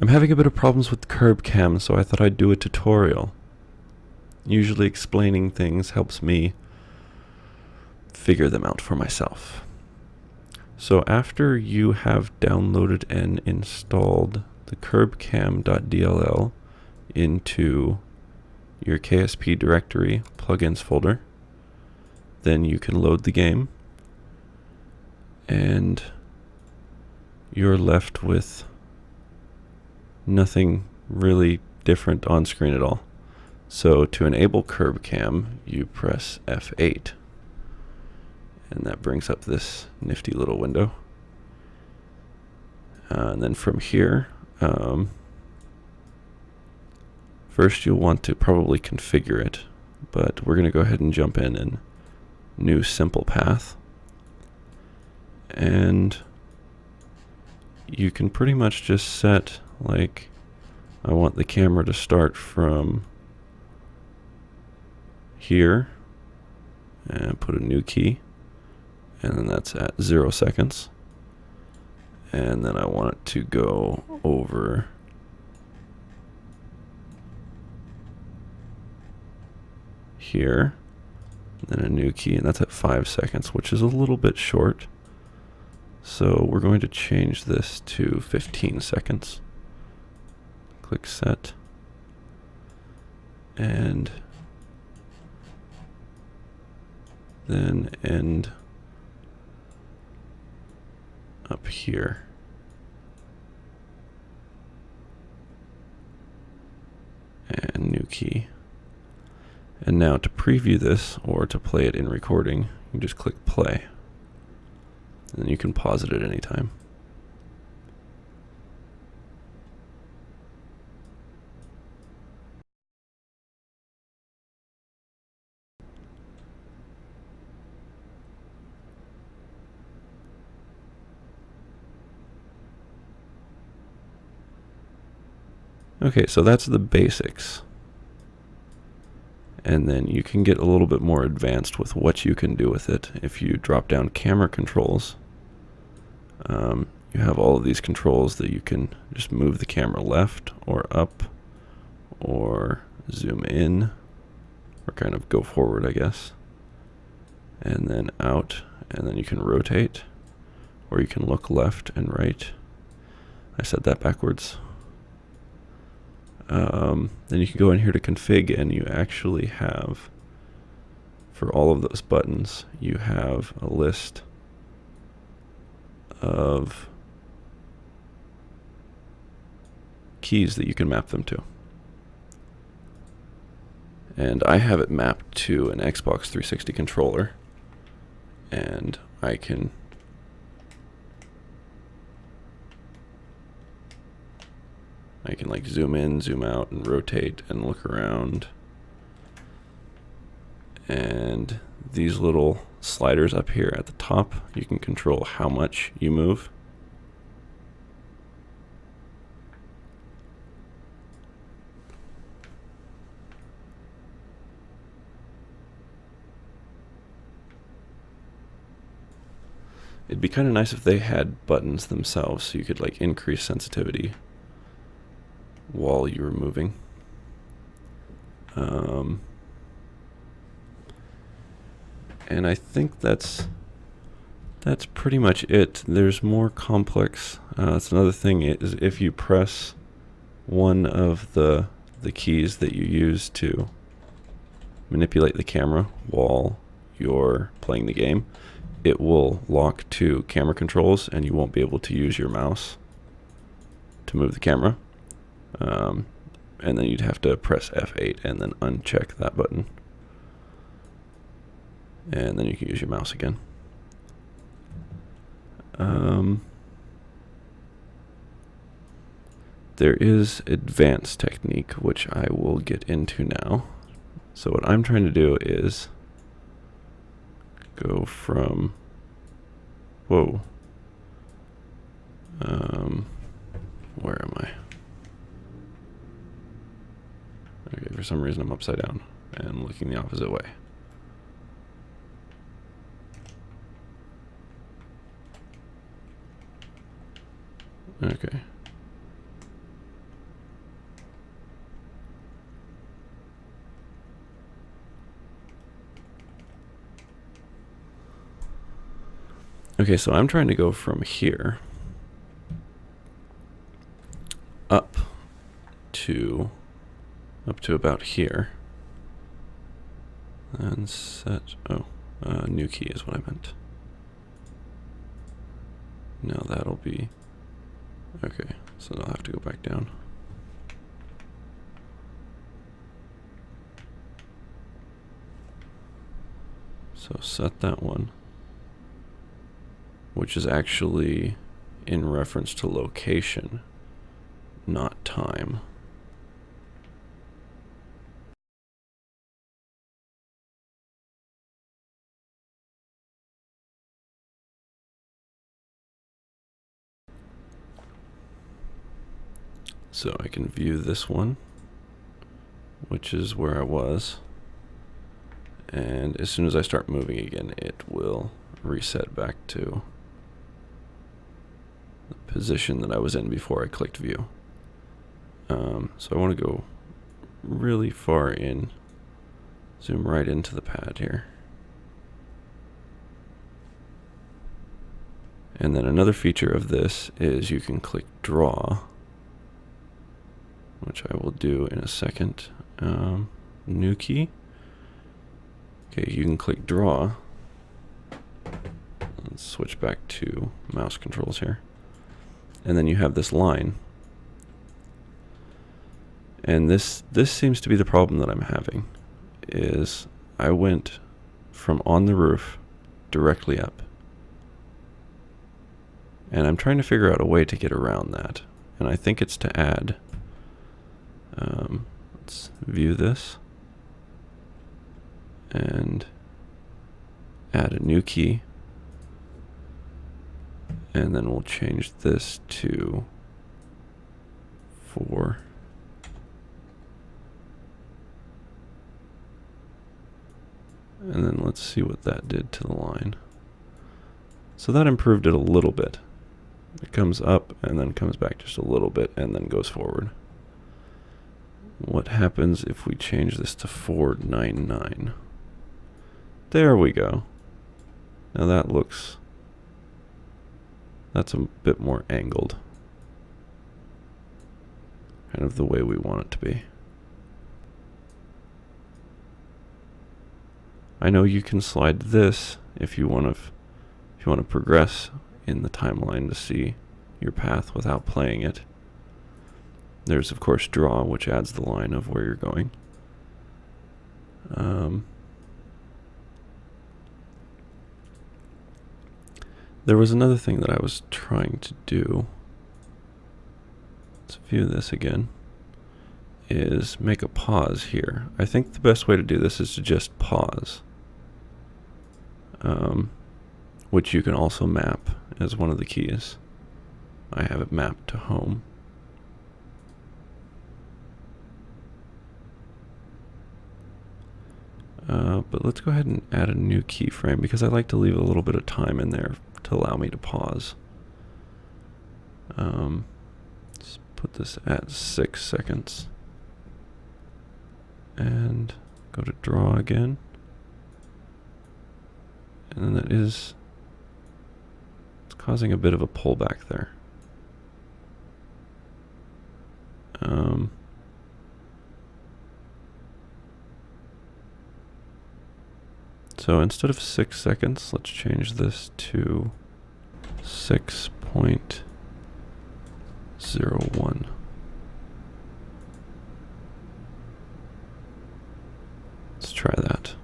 I'm having a bit of problems with KerbCam, so I thought I'd do a tutorial. Usually explaining things helps me figure them out for myself. So after you have downloaded and installed the KerbCam.dll into your KSP directory plugins folder, then you can load the game, and you're left with nothing really different on screen at all. So to enable KerbCam, you press F8, and that brings up this nifty little window. And then from here, first you'll want to probably configure it, but we're going to go ahead and jump in new simple path. And you can pretty much just set, like, I want the camera to start from here, and put a new key, and then that's at 0 seconds. And then I want it to go over here, then a new key, and that's at 5 seconds, which is a little bit short. So we're going to change this to 15 seconds. Click set, and then end up here. And new key. And now to preview this, or to play it in recording, you just click play. And you can pause it at any time. Okay, so that's the basics. And then you can get a little bit more advanced with what you can do with it. If you drop down camera controls, you have all of these controls that you can just move the camera left or up, or zoom in, or kind of go forward, I guess, and then out, and then you can rotate, or you can look left and right. I said that backwards. Then you can go in here to config, and you actually have, for all of those buttons, you have a list of keys that you can map them to. And I have it mapped to an Xbox 360 controller, and I can like zoom in, zoom out, and rotate and look around. And these little sliders up here at the top, you can control how much you move. It'd be kind of nice if they had buttons themselves, so you could like increase sensitivity while you were moving. And I think that's pretty much it. There's more complex. That's another thing, is if you press one of the keys that you use to manipulate the camera while you're playing the game, it will lock to camera controls, and you won't be able to use your mouse to move the camera. And then you'd have to press F8 and then uncheck that button. And then you can use your mouse again. There is advanced technique, which I will get into now. So what I'm trying to do is go from, whoa, where am I? Okay, for some reason I'm upside down and looking the opposite way. Okay. Okay, so I'm trying to go from here up to about here. And set, new key is what I meant. Now that'll be, okay, so I'll have to go back down. So set that one, which is actually in reference to location, not time. So I can view this one, which is where I was. And as soon as I start moving again, it will reset back to the position that I was in before I clicked view. So I want to go really far in, zoom right into the pad here. And then another feature of this is you can click draw, which I will do in a second. New key. Okay, you can click draw. Let's switch back to mouse controls here. And then you have this line. And this seems to be the problem that I'm having, is I went from on the roof directly up. And I'm trying to figure out a way to get around that. And I think it's to add, let's view this and add a new key. And then we'll change this to 4. And then let's see what that did to the line. So that improved it a little bit. It comes up and then comes back just a little bit and then goes forward. What happens if we change this to 499? There we go. Now that looks, that's a bit more angled. Kind of the way we want it to be. I know you can slide this if you want to progress in the timeline to see your path without playing it. There's of course draw, which adds the line of where you're going. There was another thing that I was trying to do. Let's view this again. Is make a pause here. I think the best way to do this is to just pause, which you can also map as one of the keys. I have it mapped to home. But let's go ahead and add a new keyframe because I like to leave a little bit of time in there to allow me to pause. Let's put this at 6 seconds. And go to draw again. And then that is, it's causing a bit of a pullback there. So instead of 6 seconds, let's change this to 6.01. Let's try that.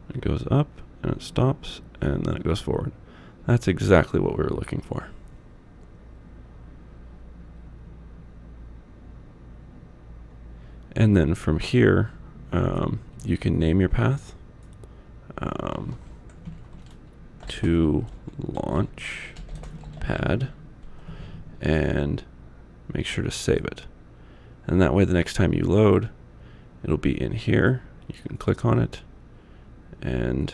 It goes up and it stops and then it goes forward. That's exactly what we were looking for. And then from here, you can name your path to launch pad and make sure to save it. And that way the next time you load, it'll be in here. You can click on it and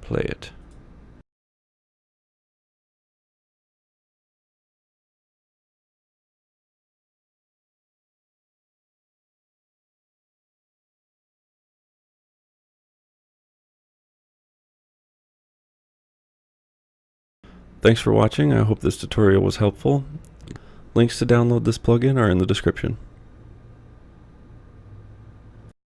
play it. Thanks for watching. I hope this tutorial was helpful. Links to download this plugin are in the description.